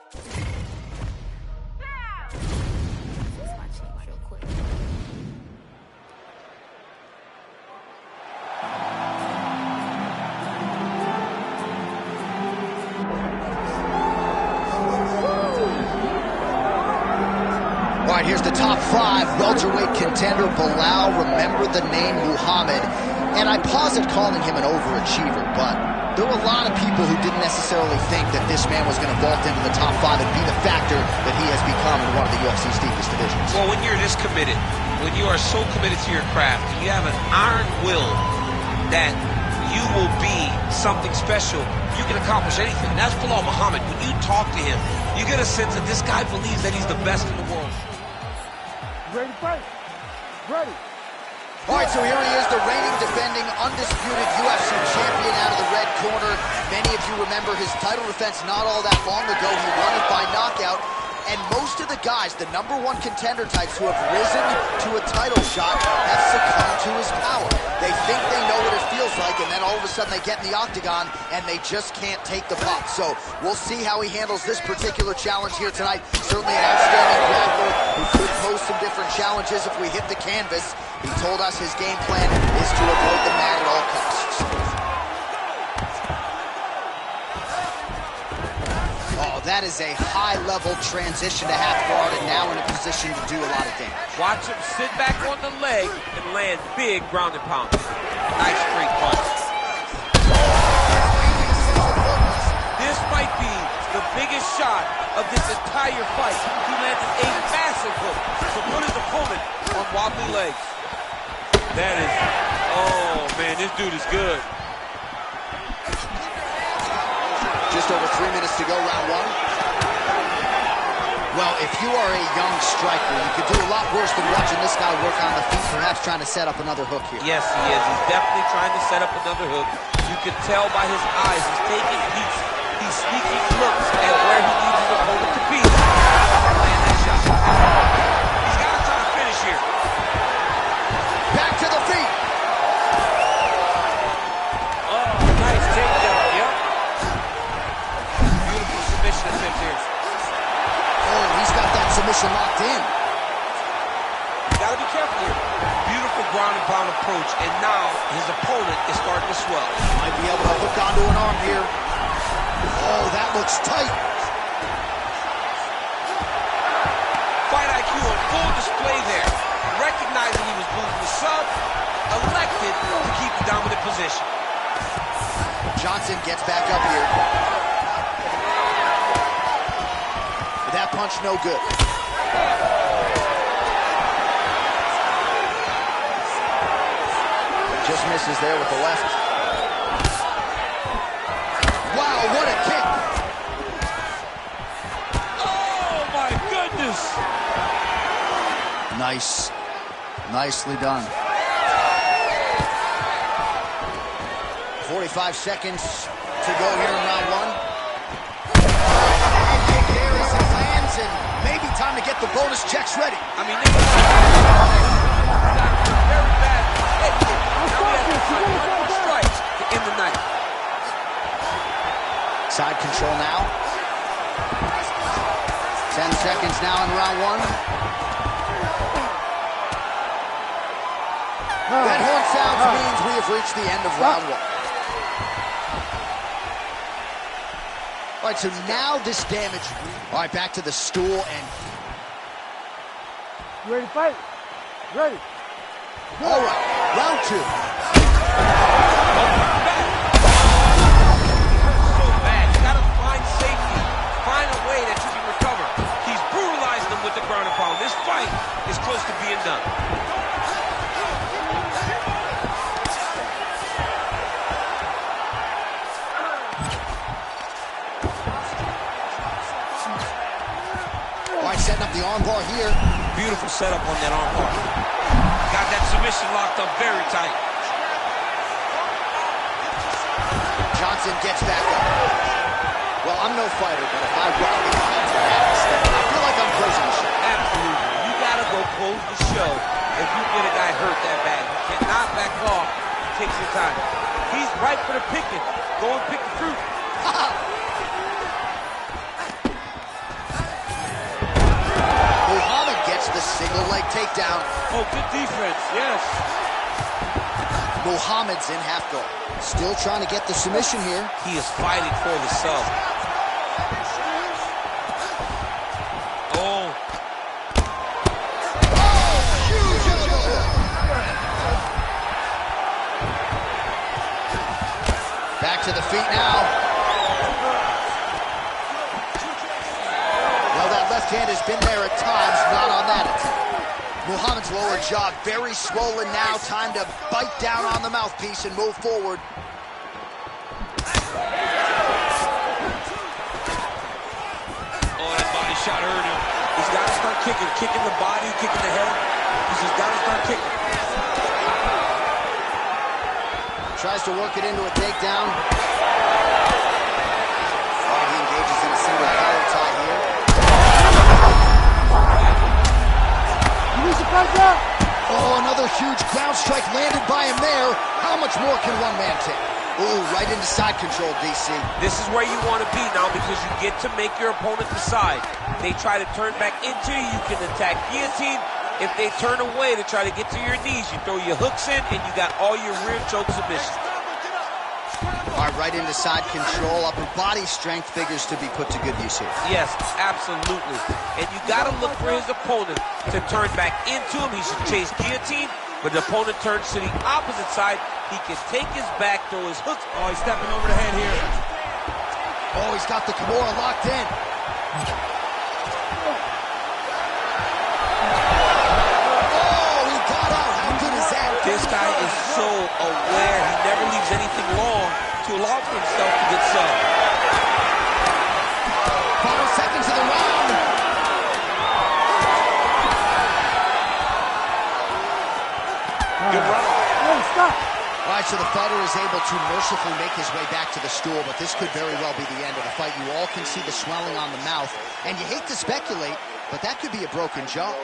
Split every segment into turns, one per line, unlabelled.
All right, here's the top 5 welterweight contender, Belal. Remember the name Muhammad. And I posit calling him an overachiever, but there were a lot of people who didn't necessarily think that this man was going to vault into the top 5 and be the factor that he has become in one of the UFC's deepest divisions.
Well, when you're this committed, when you are so committed to your craft, and you have an iron will that you will be something special, you can accomplish anything. That's Belal Muhammad. When you talk to him, you get a sense that this guy believes that he's the best in the world.
Ready to fight? Ready.
All right, so here he is, the reigning, defending, undisputed UFC champion out of the red corner. Many of you remember his title defense not all that long ago. He won it by knockout. And most of the guys, the #1 contender types who have risen to a title shot, have succumbed to his power. They think they know what it feels like, and then all of a sudden they get in the octagon, and they just can't take the bump. So we'll see how he handles this particular challenge here tonight. Certainly an outstanding grappler who could pose some different challenges if we hit the canvas. He told us his game plan is to avoid the mat at all costs. Oh, that is a high-level transition to half guard, and now in a position to do a lot of damage.
Watch him sit back on the leg and land big ground and pound. Nice straight punch. This might be the biggest shot of this entire fight. He landed a massive hook to put his opponent on wobbly legs. That is, oh man, this dude is good.
Just over 3 minutes to go, round 1. Well, if you are a young striker, you could do a lot worse than watching this guy work on the feet, perhaps trying to set up another hook here.
Yes, he is. He's definitely trying to set up another hook. You can tell by his eyes. He's taking peeks. He's sneaking looks at where he needs his opponent to be. Land that shot. He's got to try to finish here.
Back to the feet.
Oh, nice takedown. Yep. Beautiful submission attempt here.
Oh, he's got that submission locked in.
You got to be careful here. Beautiful ground and pound approach, and now his opponent is starting to swell.
Might be able to hook onto an arm here. Oh, that looks tight.
Fight IQ on full display there. Recognizing he was losing the sub, elected to keep the dominant position.
Johnson gets back up here. That punch no good. Just misses there with the left. Wow, what a kick.
Oh my goodness.
Nice. Nicely done. 45 seconds to go here in round 1. Kick there as it lands, and maybe time to get the bonus checks ready.
I mean, this is very bad. Now we have one more strike to end the night.
Side control now. 10 seconds now in round 1. That horn sounds means we have reached the end of round 1. All right, so now this damage. All right, back to the stool and.
You ready to fight? Ready.
All right, round 2.
So bad. You gotta find safety. Find a way that you can recover. He's brutalizing them with the ground and pound. This fight is close to being done.
Setting up the armbar here.
Beautiful setup on that armbar. Got that submission locked up very tight.
Johnson gets back up. Well, I'm no fighter, but if I rock it, I feel like I'm closing the show.
Absolutely. You gotta go close the show if you get a guy hurt that bad. You cannot back off and take your time. He's right for the picking. Go and pick the fruit.
takedown.
Oh, good defense, yes.
Muhammad's in half guard. Still trying to get the submission here.
He is fighting for the sub. Oh.
Huge elbow. Back to the feet now. Well, that left hand has been there at times, not on that attack. Muhammad's lower jaw very swollen now. Time to bite down on the mouthpiece and move forward.
Oh, that body shot hurt him.
He's got to start kicking the body, kicking the head. He's just got to start kicking.
Tries to work it into a takedown. Oh, he engages in a single collar tie here. Oh, another huge ground strike landed by him there. How much more can one man take? Ooh, right into side control, DC.
This is where you want to be now because you get to make your opponent decide. They try to turn back into you, you can attack guillotine. If they turn away to try to get to your knees, you throw your hooks in and you got all your rear choke submissions.
All right, right into side control. Upper body strength figures to be put to good use here.
Yes, absolutely. And you got to look for his opponent to turn back into him. He should chase guillotine, but the opponent turns to the opposite side. He can take his back, throw his hooks.
Oh, he's stepping over the head here.
Oh, he's got the Kimura locked in. Oh, he got out. How good is that?
This guy is so aware. He never leaves anything long to allow for himself to get subbed.
Final seconds of the round.
Good run.
Stop.
All right, so the fighter is able to mercifully make his way back to the stool, but this could very well be the end of the fight. You all can see the swelling on the mouth, and you hate to speculate, but that could be a broken jaw.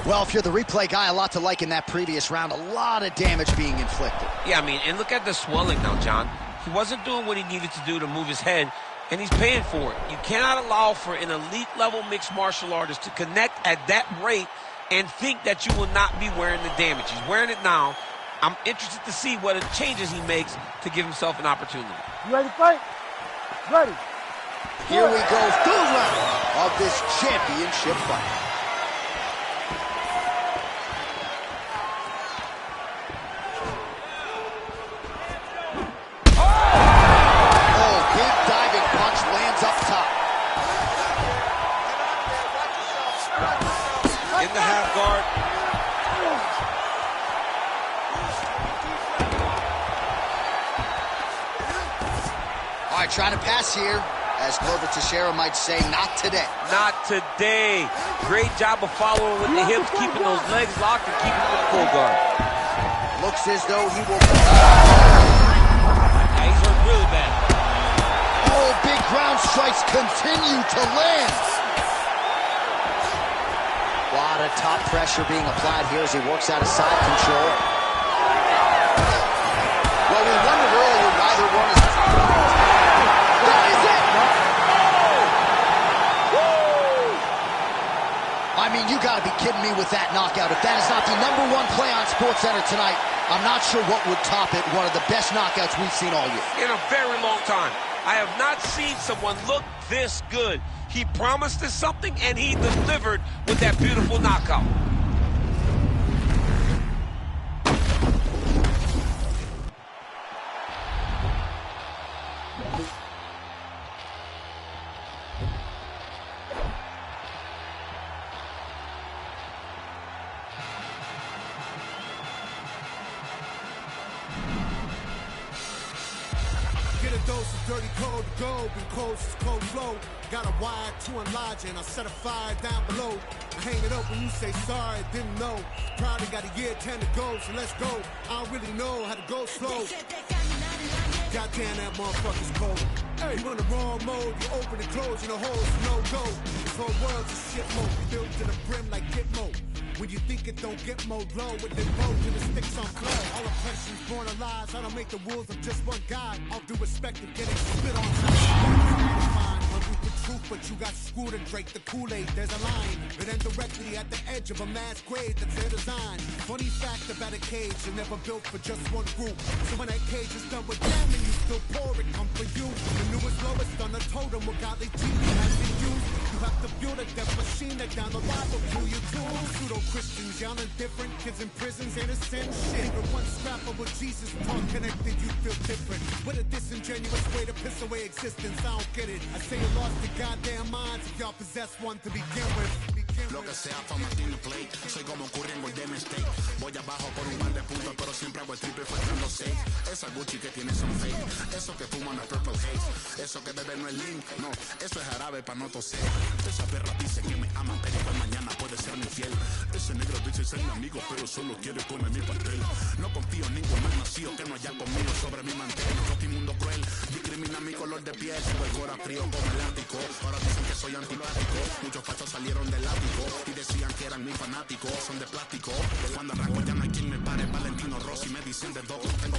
Well, if you're the replay guy, a lot to like in that previous round. A lot of damage being inflicted.
Yeah, I mean, and look at the swelling now, John. He wasn't doing what he needed to do to move his head, and he's paying for it. You cannot allow for an elite-level mixed martial artist to connect at that rate and think that you will not be wearing the damage. He's wearing it now. I'm interested to see what changes he makes to give himself an opportunity.
You ready to fight? Ready.
Here we go, third round of this championship fight.
In the half guard.
All right, trying to pass here. As Glover Teixeira might say, not today.
Not today. Great job of following with the hips, keeping those legs locked and keeping them in full guard.
Looks as though he will...
Yeah, he's hurt really bad.
Oh, big ground strikes continue to land. A lot of top pressure being applied here as he works out of side control. Well, we wondered earlier why there weren't as... That is it! I mean, you gotta be kidding me with that knockout. If that is not the #1 play on SportsCenter tonight, I'm not sure what would top it. One of the best knockouts we've seen all year.
In a very long time. I have not seen someone look this good. He promised us something, and he delivered with that beautiful knockout.
Get a dose of dirty cold to go, been cold since cold flow. Got a wire to enlarge and I set a fire down below. I hang it up when you say sorry, didn't know. Probably got a year 10 to go, so let's go. I don't really know how to go slow. Goddamn, that motherfucker's cold. Hey, you in the wrong mode, you open and close, you know holes, no go. This whole world's a shit mode, we built to the brim like Gitmo. When you think it don't get more low, with the road to the sticks on flow. All oppression's born of lies, I don't make the rules, I'm just one guy. All due respect to getting spit on. a root the truth, but you got screwed and Drake the Kool-Aid. There's a line, it ends directly at the edge of a mass grave that's their design. Funny fact about a cage, you're never built for just one group. So when that cage is done with them and you still pour it, come for you. The newest lowest on the totem, what godly Jesus has been used. You have to build a death machine that down the line will kill you too. Pseudo-Christians, y'all indifferent, kids in prisons, innocent shit. Even one scrap of what Jesus taught connected, you feel different. What a disingenuous way to piss away existence, I don't get it. I say you lost your goddamn minds if y'all possess one to begin with.
Lo que sea fama tiene play. Soy como Curry en Golden State. Voy abajo por un par de puntos, pero siempre hago el triple faltando 6. Esa Gucci que tiene son fake. Eso que fuman es Purple Haze. Eso que bebe no es lean. No, eso es jarabe pa' no toser. Esa perra dice que me ama, pero igual mañana puede ser mi infiel. Ese negro dice ser mi amigo, pero solo quiere comer mi pastel. No confío en ningún mal nacido que no haya conmigo sobre mi mantel. Rocky mundo cruel, discrimina mi color de piel. Soy el cora frío como el ático. Ahora dicen que soy antipático. Muchos fachos salieron del ático y decían que eran mis fanáticos. Son de plástico. Cuando arranco ya no hay quien me pare. Valentino Rossi me dicen de dos. Tengo